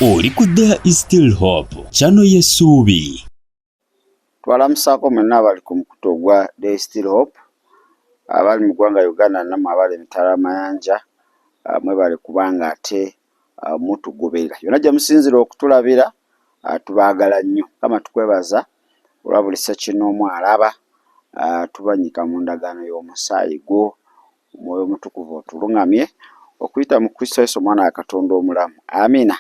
Oli ku There is Still Hope, channel y'essuubi. Twalamusako mwenna abali ku mukutu ogwa There is Still Hope, abali mu ggwanga Uganda namwe abali emitala amayanja, mwebale kubanga ate mutugoberera. Yonna gye musinzira okutulabira, tubaagala nnyo. Kama tukwebaza olwa buli ssekinoomu alaba, tubanyika mu ndagaano y'omusaayi gwo, Omwoyo Omutukuvu otuluŋŋamye okuyita mu Kristo Yesu Omwana wa Katonda omulamu. Amiina.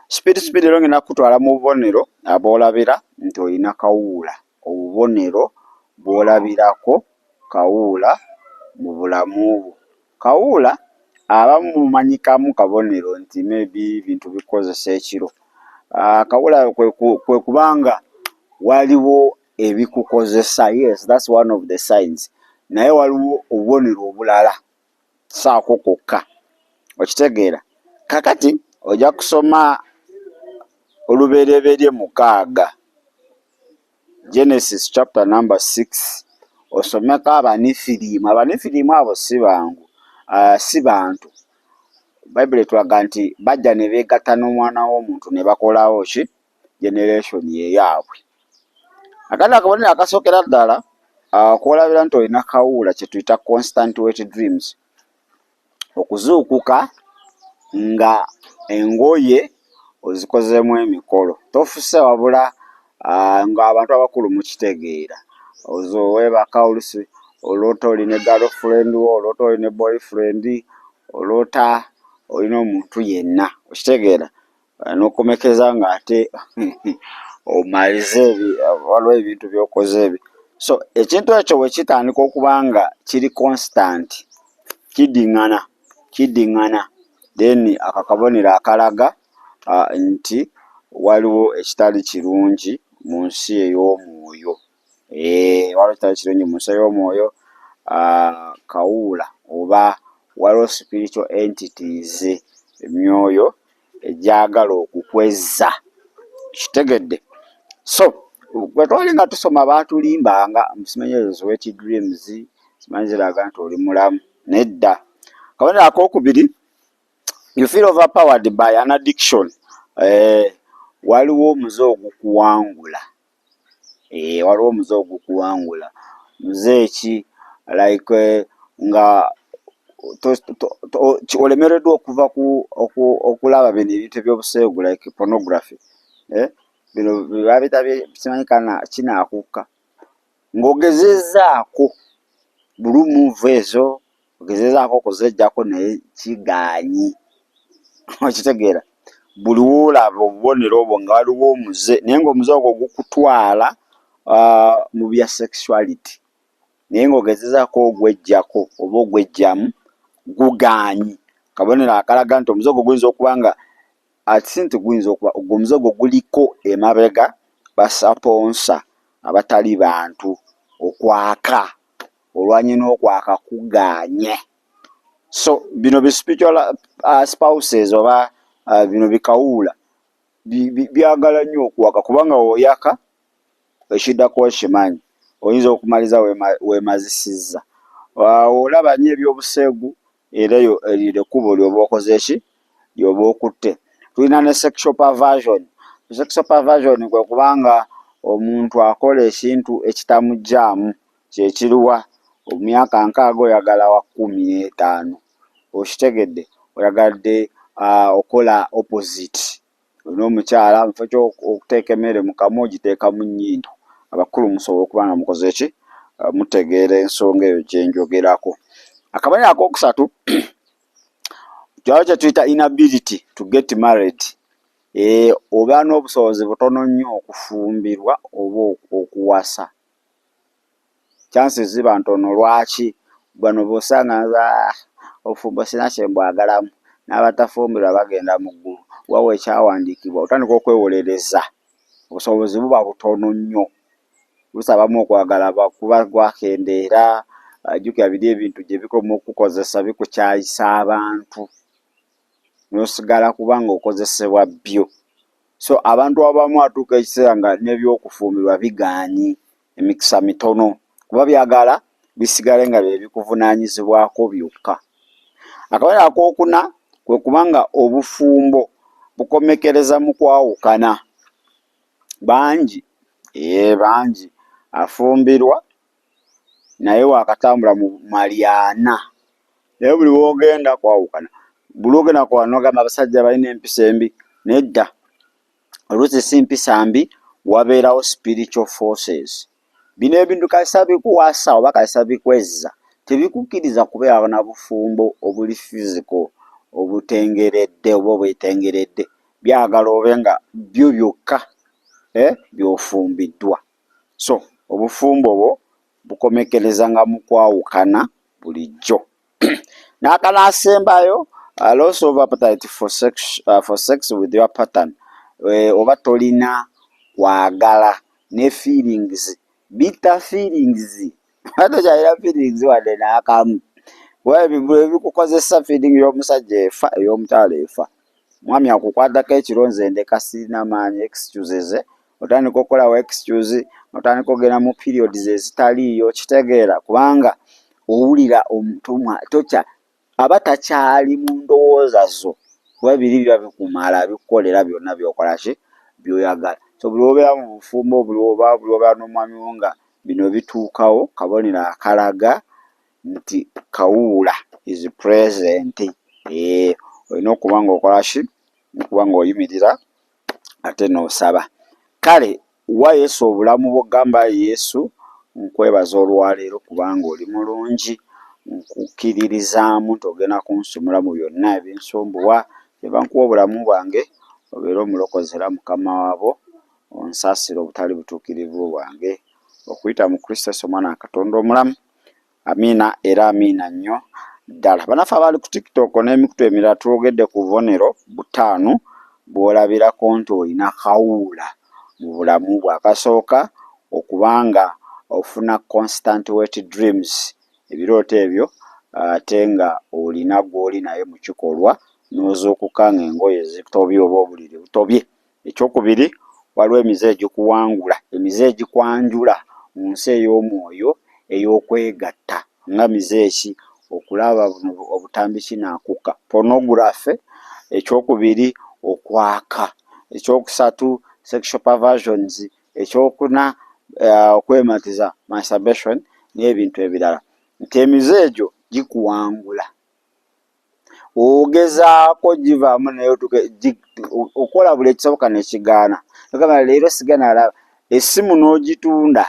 Speed lero ngenda kutwala mu bubonero aboolabira nti olina kawuula. Obubonero bw'olabirako kawuula mu bulamu bwo. Kawuula abamu mumanyikamu kabonero nti maybe bintu bikozesa ekiro. Kawuula kwe kubanga waliwo ebikukozesa. Yes, that's one of the signs. Naye waliwo obubonero obulala saako kokka. Okitegeera? Kakati ojja kusoma olubereberye 6, Genesis chapter number 6. Osomeko Abanefirimu. Abanefirimu abo si bangu, si bantu. Bayibuli etulaga nti bajja ne beegatta n'omwana w'omuntu ne bakolawo ki? Generation ye yaabwe. Akandi akabonero akasookera ddala kwolabira nti olina kawuula kye tuyita constant wet dreams. Okuzuukuka nga engoye ozikozeemu emikolo. Tofuse wabula nga abantu abakulu mukitegeera. Weebaka olusi oloota olina girlfriend wo, oloota olina boyfriend, oloota olina omuntu yenna. Okitegeera? N'okomekeza ng'ate omalize waliwo ebintu by'okoze ebi. So ekintu ekyo bwe kitandika okuba nga kiri constant, kidiŋŋana, then akakabonero akalaga nti waliwo ekitali kirungi mu nsi ey'omwoyo. Waliwo ekitali kirungi mu nsi ey'omwoyo, kawuula oba waliwo spiritual entities, emyoyo egyagala okukwezza. Kitegedde? So bwe twali nga tusoma baatulimbanga musimanyirizo w'eki dreams, simanyi ziraga nti oli mulamu. Nedda. Kabonero akookubiri, you feel overpowered by an addiction. Waliwo omuze ogukuwangula. Waliwo omuze ogukuwangula. Muze ki? Like nga olemereddwa okuva okulaba bino ebintu eby'obuseegu like pornography. Bino babita simanyi kinaakukka. Ng'ogezezzaako bulu move ezo, ogezezzaako okuzeggyako naye kigaanyi. Okitegeera? Buli woolaba obubonero obwo nga waliwo omuze, naye ng'omuze ogwo gukutwala mu bya sexuality. Naye ng'ogezezzaako ogweggyako oba ogweggyamu, gugaanyi. Kabonero akalaga nti omuze ogwo guyinza okuba nga ati nti guyinza okuba omuze ogwo guliko emabega basaponsa abatali bantu. Okwaka, olwanyi n'okwaka kugaanye. So bino bi spiritual spouses oba bino bikawuula byagala nnyo okuwaka kubanga oyaka ekiddako okimanyi, oyinza okumaliza weemazisizza. Olaba nnyo eby'obuseegu era eryo ekkubo ly'oba okoze ki? Ly'oba okutte. Tulina ne sexual perversion. Sexual perversion kwe kubanga omuntu akola ekintu ekitamuggyaamu, kye kiruwa? Omyaka 60 oyagala wa 15. Okitegedde? Oyagadde okola opposite. Olina omukyala mu kifo ky'okuteeka emmere mu kamwa ogiteeka mu nnyindo. Abakulu musobola okuba nga mukoze ki? Mutegeera ensonga eyo gye njogerako. Akabonero akookusatu, kyalo kye tuyita inability to get married. Oba n'obusobozi butono nnyo okufumbirwa oba okuwasa. Chances ziba ntono. Lwaki? Bano bw'osanga obufumbo sina kye mbwagalamu, n'abatafumbirwa bagenda mu ggulu. Wawe ekyawandiikibwa otandika okwewolereza. Obusobozi buba butono nnyo. Busabamu okwagala kuba gwakendeera. Jjukira biri ebintu gye bikoma okukozesa bikukyayisa abantu. N'osigala kubanga okozesebwa bbyo. So abantu abamu atuuka ekiseera nga n'ebyokufumbirwa bigaanyi, emikisa mitono. Kuba byagala bisigale nga bye bikuvunaanyizibwako byokka. Akabonero akookuna kwe kubanga obufumbo bukomekereza mu kwawukana. Bangi afumbirwa naye wakatambula mu malyana. Naye buli wogenda kwawukana. Buli wogenda kwanoogamba abasajja balina empisa embi. Nedda. Oluusi si mpisa mbi, wabeerawo spiritual forces. Bino ebintu kasita bikuwasa oba kasita bikwezza, tebikukkiriza kubeera na bufumbo obuli physical obutengeredde oba obwetengeredde. Byagala obe nga byo byokka byofumbiddwa. So obufumbo bwo bukomekereza nga mu kwawukana bulijjo. N'akanaasembayo, loss of appetite for sex with your partner. Oba tolina kwagala ne feelings, bitter feelings. Hata kyalina feelings wadde n'akamu. Ebikukozesa feeling y'omusajja efa, ey'omukyala efa. Mwami akukwatako ekironze ndeka sirina maanyi, excuses. Otandika okolawo excuse, otandika ogenda mu periods ezitaliiyo, kitegeera kubanga owulira omutumwa tokya aba takyali mu ndowooza zo. Kuba biri biba bikumala bikukolera byonna byokola ki byoyagala. So buli obeera mu bufumbo, buli obeera n'omwami wo nga bino bituukawo, kabonero akalaga nti kawuula is present. Olina okuba nga okola ki, okuba nga oyimirira ate n'osaba. Kale wa Yesu obulamu bw'ogamba Yesu nkwebaza olwaleero kubanga oli mulungi, nkukkiririzaamu nti ogenda kunsumula mu byonna ebinsumbuwa. Eba nkuwa obulamu bwange obeere omulokozi era mukama waabo, onsaasira obutali butuukirivu bwange, okuyita mu Kristo Yesu omwana wa Katonda omulamu. Amiina era amiina nnyo ddala. Bannaffe abali ku TikTok n'emikutu emirala twogedde ku bubonero 5 bw'olabirako nti olina kawuula mu bulamu bwo. Akasooka okubanga ofuna constant wet dreams, ebirooto ebyo ate nga olina gw'oli naye mu kikolwa n'ozuukuka ng'engoye zitobye oba obuliri butobye. Ekyokubiri, waliwo emize egikuwangula, emize egikwanjula mu nsi ey'omwoyo ey'okwegatta. Nga mize ki? Okulaba obutambi kinaakuka, pornography. Ekyokubiri, okwaka. Ekyokusatu, sexual perversions. Ekyokuna, okwematiza, masturbation n'ebintu ebirala. Nti emize egyo gikuwangula. Ogezaako givaamu naye okola buli ekisoboka nekigaana. Ogamba leero sigana alaba essimu n'ogitunda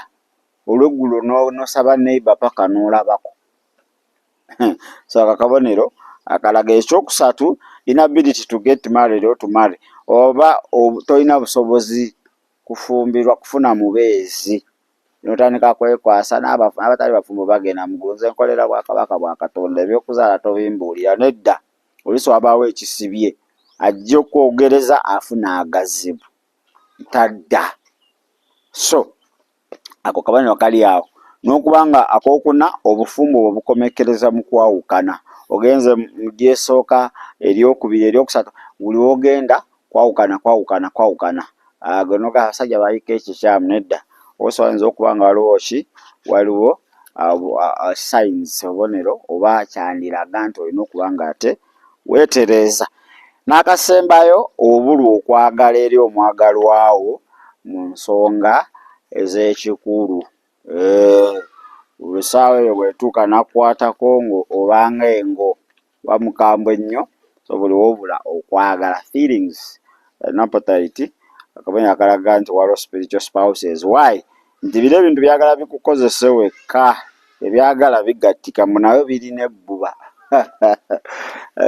olweggulo n'osaba neighbor paka n'olabako. So akakabonero akalaga. Ekyokusatu, inability to get married or to marry. Oba tolina busobozi kufumbirwa kufuna mubeezi. Notandika kwekwasa n'abatali bafumbo bagenda mugulu. Nze nkolera Bwakabaka bwa Katonda, ebyokuzaala tobimbuulira. Nedda, oluusi wabaawo ekisibye, ajja okwogereza afuna agazibu. Tadda. So ako kabonero kali awo. N'okubanga akokuna obufumbo bwe bukomekereza mu kwawukana. Ogenze mu gyesooka, eryokubiri, eryokusatu, buli wogenda kwawukana. Gonoga abasajja bayika ekikyamu. Nedda. Oluusi wayinza okuba nga waliwo signs, obubonero oba kyandiraga nti olina okuba nga ate weetereeza. N'akasembayo, obulwa okwagala eri omwagalwawo mu nsonga ez'ekikulu. Olw'essaawa eyo bwetuuka nakwatako obanga engo bamukambwe nnyo. So buli wobula okwagala, feelings, appetite, akabonero akalaga nti waliwo spiritual spouses. Why? Nti biro ebintu byagala bikukozese wekka, ebyagala bigattika mu nayo birina ebbuba.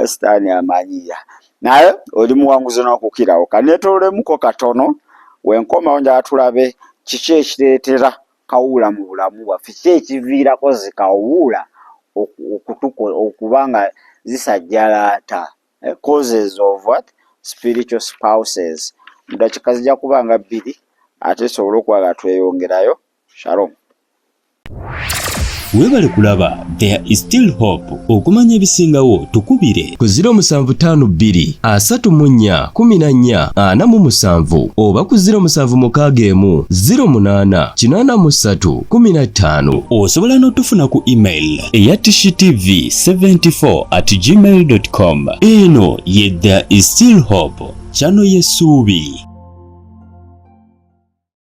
Sitaani amanyiya. Naye oli muwanguzi n'okukirawo. Kaneetolemuko katono, wenkomawo njala tulabe kiki ekireetera kawuula mu bulamu bwaffe, kiki ekiviirako zikawuula okuba nga zisajjalaata. Causes of what? Spiritual spouses. Mudakika zijja kuba nga 2 ate sobole okwaga tweyongerayo. Shalom. Weebale kulaba There is Still Hope. Okumanya ebisingawo tukubire ku 0752 34 14 47 oba ku 0761 08 83 15. Osobola n'otufuna ku email eya tshitv74@gmail.com. Eno ye There is Still Hope. chano y'essuubi.